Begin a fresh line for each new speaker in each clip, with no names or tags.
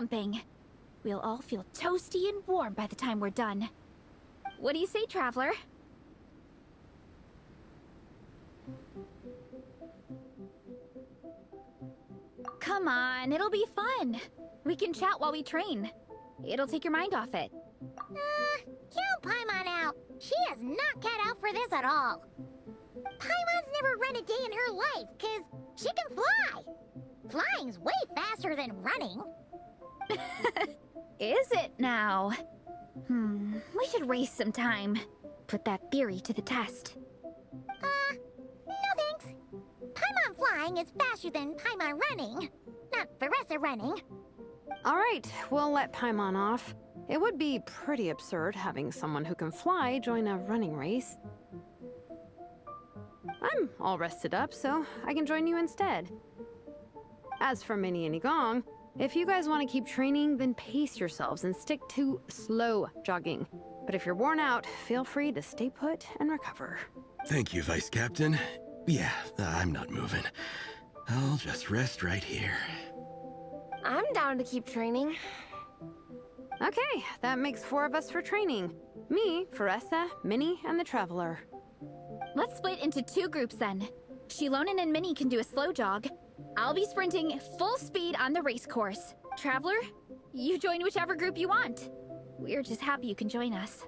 pumping. We'll all feel toasty and warm by the time we're done. What do you say, Traveler? Come on, it'll be fun. We can chat while we train. It'll take your mind off it.
Count Paimon out. She is not cut out for this at all. Paimon's never run a day in her life, 'cause she can fly. Flying's way faster than running.
Is it now? We should race sometime. Put that theory to the test.
No thanks. Paimon flying is faster than Paimon running. Not Veressa running.
Alright, we'll let Paimon off. It would be pretty absurd having someone who can fly join a running race. I'm all rested up, so I can join you instead. As for Minnie and Igong, if you guys want to keep training, then pace yourselves and stick to slow jogging. But if you're worn out, feel free to stay put and recover.
Thank you, Vice Captain. Yeah, I'm not moving. I'll just rest right here.
I'm down to keep training.
Okay, that makes 4 of us for training. Me, Veressa, Minnie, and the Traveler.
Let's split into 2 groups then. Shilonen and Minnie can do a slow jog. I'll be sprinting full speed on the race course. Traveler, you join whichever group you want. We're just happy you can join us.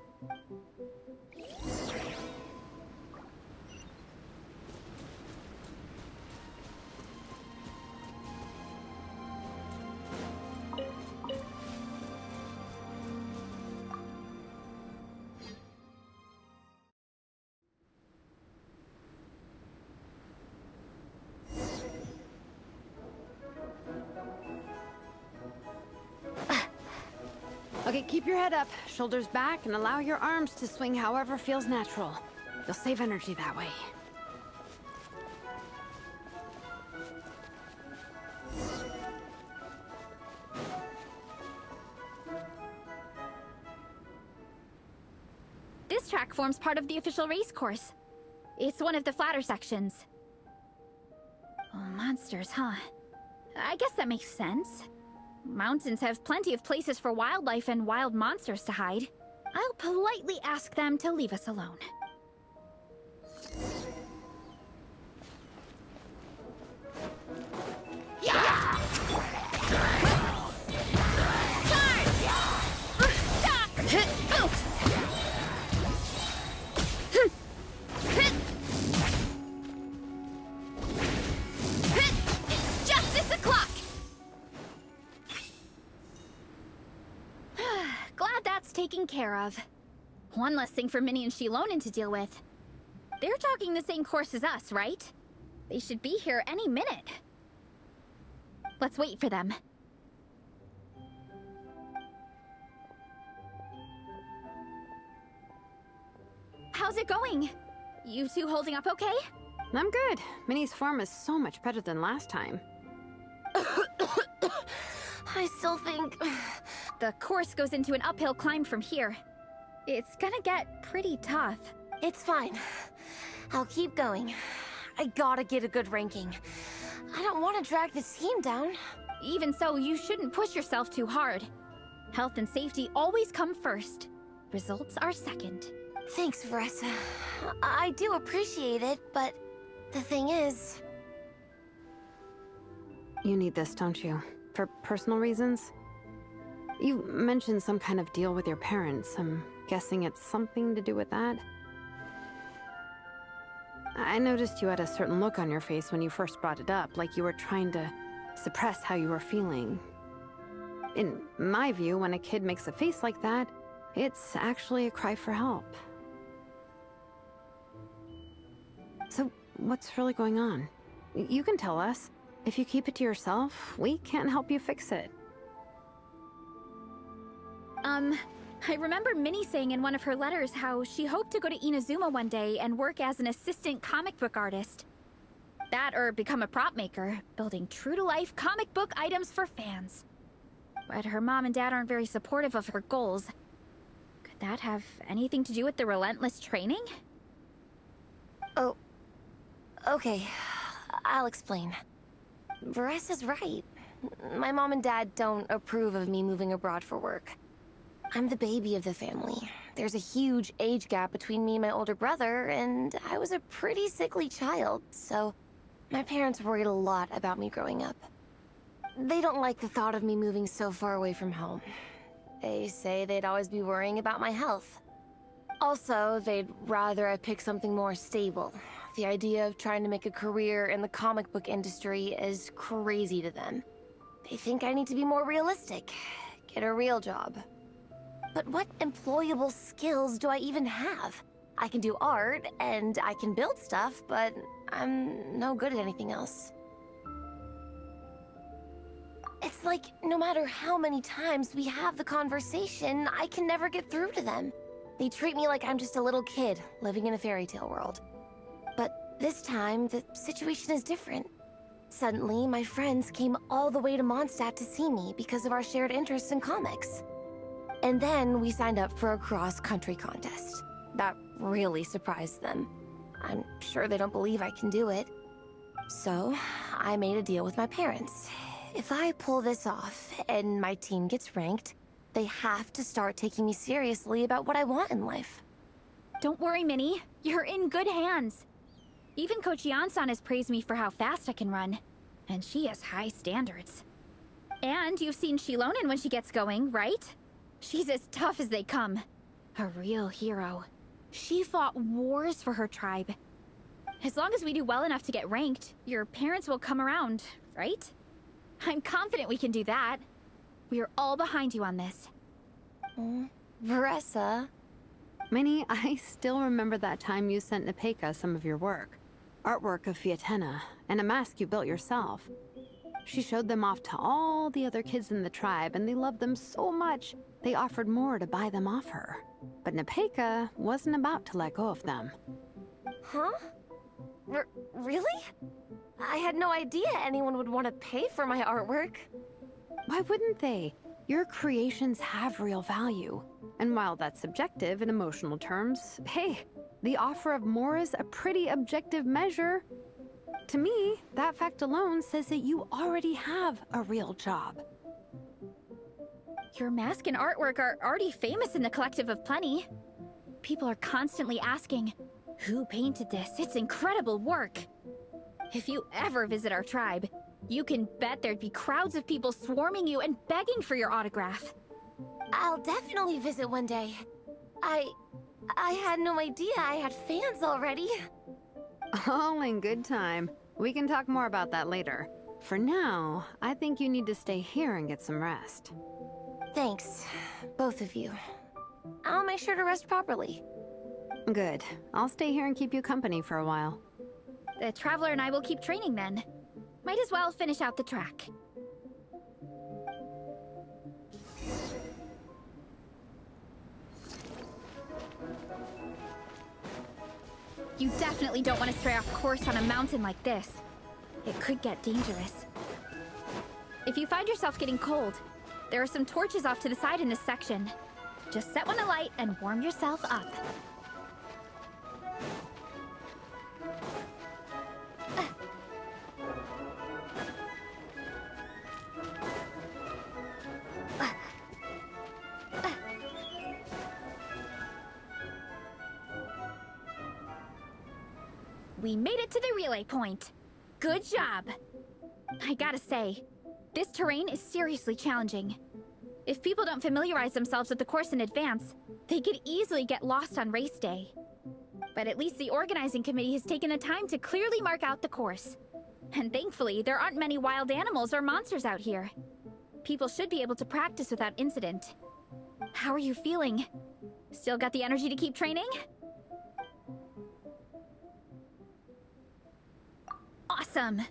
Okay, keep your head up, shoulders back, and allow your arms to swing however feels natural. You'll save energy that way.
This track forms part of the official race course. It's one of the flatter sections. Oh, monsters, huh? I guess that makes sense. Mountains have plenty of places for wildlife and wild monsters to hide. I'll politely ask them to leave us alone. It's justice o'clock! Glad that's taken care of. One less thing for Minnie and Shilonen to deal with. They're jogging the same course as us, right? They should be here any minute. Let's wait for them. How's it going? You two holding up okay?
I'm good. Minnie's form is so much better than last time.
I still think...
The course goes into an uphill climb from here. It's gonna get pretty tough.
It's fine. I'll keep going. I gotta get a good ranking. I don't want to drag this team down.
Even so, you shouldn't push yourself too hard. Health and safety always come first. Results are second.
Thanks, Veressa. I do appreciate it, but the thing is...
You need this, don't you? For personal reasons? You mentioned some kind of deal with your parents. I'm guessing it's something to do with that? I noticed you had a certain look on your face when you first brought it up, like you were trying to suppress how you were feeling. In my view, when a kid makes a face like that, it's actually a cry for help. So, what's really going on? You can tell us. If you keep it to yourself, we can't help you fix it.
I remember Minnie saying in one of her letters how she hoped to go to Inazuma one day and work as an assistant comic book artist. That or become a prop maker, building true-to-life comic book items for fans. But her mom and dad aren't very supportive of her goals. Could that have anything to do with the relentless training?
Oh, okay. I'll explain. Veressa's right. My mom and dad don't approve of me moving abroad for work. I'm the baby of the family. There's a huge age gap between me and my older brother, and I was a pretty sickly child, so my parents worried a lot about me growing up. They don't like the thought of me moving so far away from home. They say they'd always be worrying about my health. Also, they'd rather I pick something more stable. The idea of trying to make a career in the comic book industry is crazy to them. They think I need to be more realistic, get a real job. But what employable skills do I even have? I can do art, and I can build stuff, but I'm no good at anything else. It's like, no matter how many times we have the conversation, I can never get through to them. They treat me like I'm just a little kid living in a fairy tale world. But this time, the situation is different. Suddenly, my friends came all the way to Mondstadt to see me because of our shared interests in comics. And then we signed up for a cross-country contest. That really surprised them. I'm sure they don't believe I can do it. So, I made a deal with my parents. If I pull this off and my team gets ranked, they have to start taking me seriously about what I want in life.
Don't worry, Minnie. You're in good hands. Even Coach Jansan has praised me for how fast I can run. And she has high standards. And you've seen Shilonen when she gets going, right? She's as tough as they come. A real hero. She fought wars for her tribe. As long as we do well enough to get ranked, your parents will come around, right? I'm confident we can do that. We are all behind you on this.
Veressa.
Minnie, I still remember that time you sent Nepeka some of your work. Artwork of Fiatena, and a mask you built yourself. She showed them off to all the other kids in the tribe, and they loved them so much, they offered more to buy them off her. But Nepeka wasn't about to let go of them.
Huh? Really? I had no idea anyone would want to pay for my artwork.
Why wouldn't they? Your creations have real value. And while that's subjective in emotional terms, hey, the offer of more is a pretty objective measure. To me, that fact alone says that you already have a real job.
Your mask and artwork are already famous in the Collective of Plenty. People are constantly asking, who painted this? It's incredible work. If you ever visit our tribe, you can bet there'd be crowds of people swarming you and begging for your autograph.
I'll definitely visit one day. I had no idea I had fans already.
All in good time. We can talk more about that later. For now, I think you need to stay here and get some rest.
Thanks, both of you. I'll make sure to rest properly.
Good. I'll stay here and keep you company for a while.
The Traveler and I will keep training then. Might as well finish out the track. You definitely don't want to stray off course on a mountain like this. It could get dangerous. If you find yourself getting cold, there are some torches off to the side in this section. Just set one alight and warm yourself up. We made it to the relay point. Good job. I gotta say, this terrain is seriously challenging. If people don't familiarize themselves with the course in advance, they could easily get lost on race day. But at least the organizing committee has taken the time to clearly mark out the course. And thankfully, there aren't many wild animals or monsters out here. People should be able to practice without incident. How are you feeling? Still got the energy to keep training? Awesome!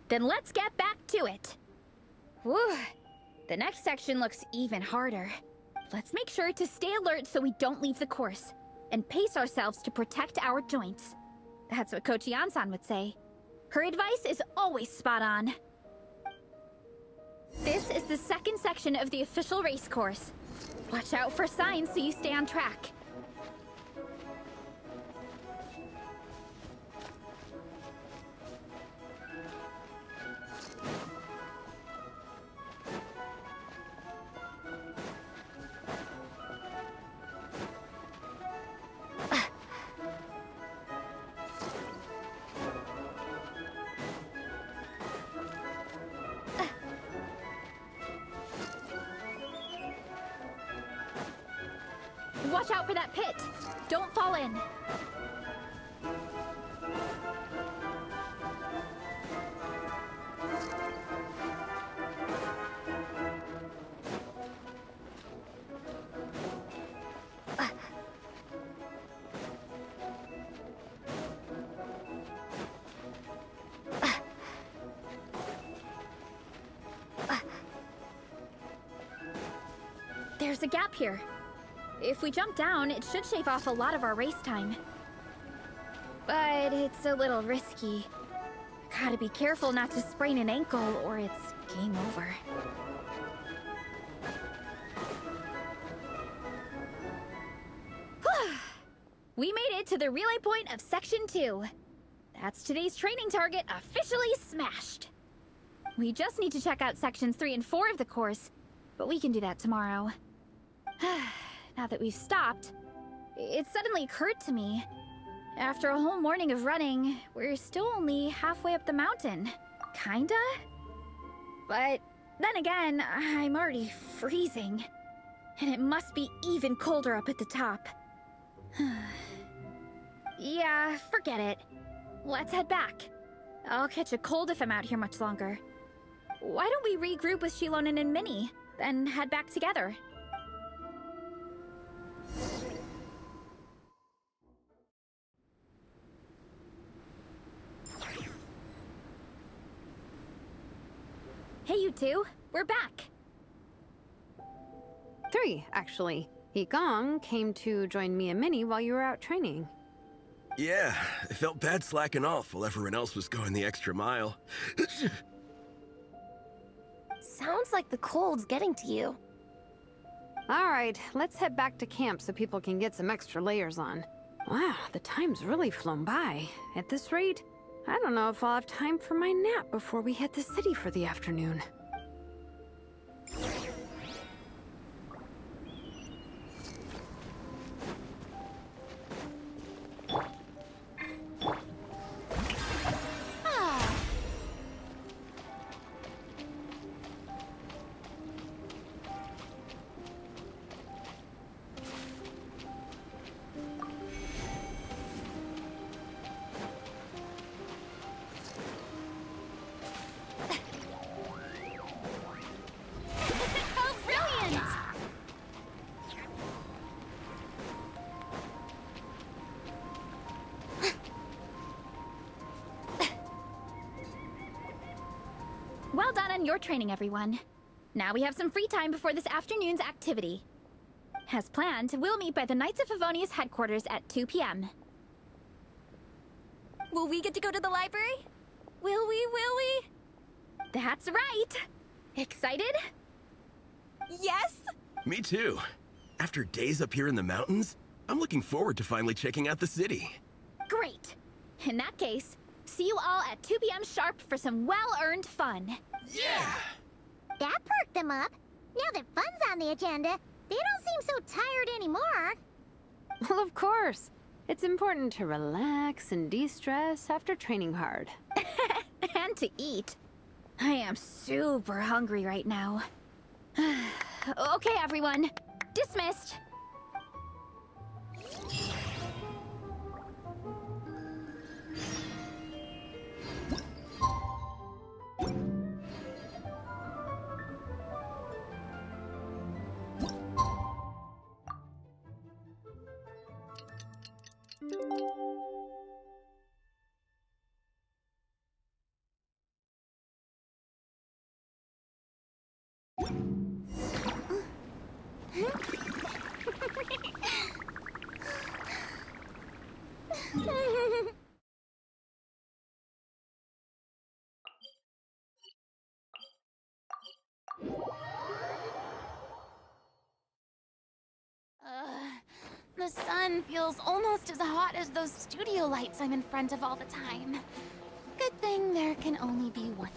Then let's get back to it! Whew! The next section looks even harder. Let's make sure to stay alert so we don't leave the course, and pace ourselves to protect our joints. That's what Coach Jansan would say. Her advice is always spot on. This is the second section of the official race course. Watch out for signs so you stay on track. watch out for that pit. Don't fall in. There's a gap here. If we jump down, it should shave off a lot of our race time. But it's a little risky. Gotta be careful not to sprain an ankle or it's game over. We made it to the relay point of Section 2. That's today's training target officially smashed. We just need to check out Sections 3 and 4 of the course, but we can do that tomorrow. Now that we've stopped, it suddenly occurred to me. After a whole morning of running, we're still only halfway up the mountain. Kinda? But then again, I'm already freezing. And it must be even colder up at the top. Yeah, forget it. Let's head back. I'll catch a cold if I'm out here much longer. Why don't we regroup with Shilonen and Minnie, then head back together? Hey, you two. We're back.
3, actually. Gong came to join me and Minnie while you were out training.
Yeah, I felt bad slacking off while everyone else was going the extra mile.
Sounds like the cold's getting to you.
All right, let's head back to camp so people can get some extra layers on. Wow, the time's really flown by. At this rate, I don't know if I'll have time for my nap before we hit the city for the afternoon.
Well done on your training, everyone. Now we have some free time before this afternoon's activity. As planned, we'll meet by the Knights of Favonius headquarters at 2 p.m. Will we get to go to the library? Will we? That's right! Excited? Yes?
Me too. After days up here in the mountains, I'm looking forward to finally checking out the city.
Great! In that case, see you all at 2 p.m. sharp for some well-earned fun.
Yeah!
That perked them up. Now that fun's on the agenda, they don't seem so tired anymore.
Well, of course. It's important to relax and de-stress after training hard.
And to eat. I am super hungry right now. Okay, everyone. Dismissed.
The sun feels almost as hot as those studio lights I'm in front of all the time. Good thing there can only be one.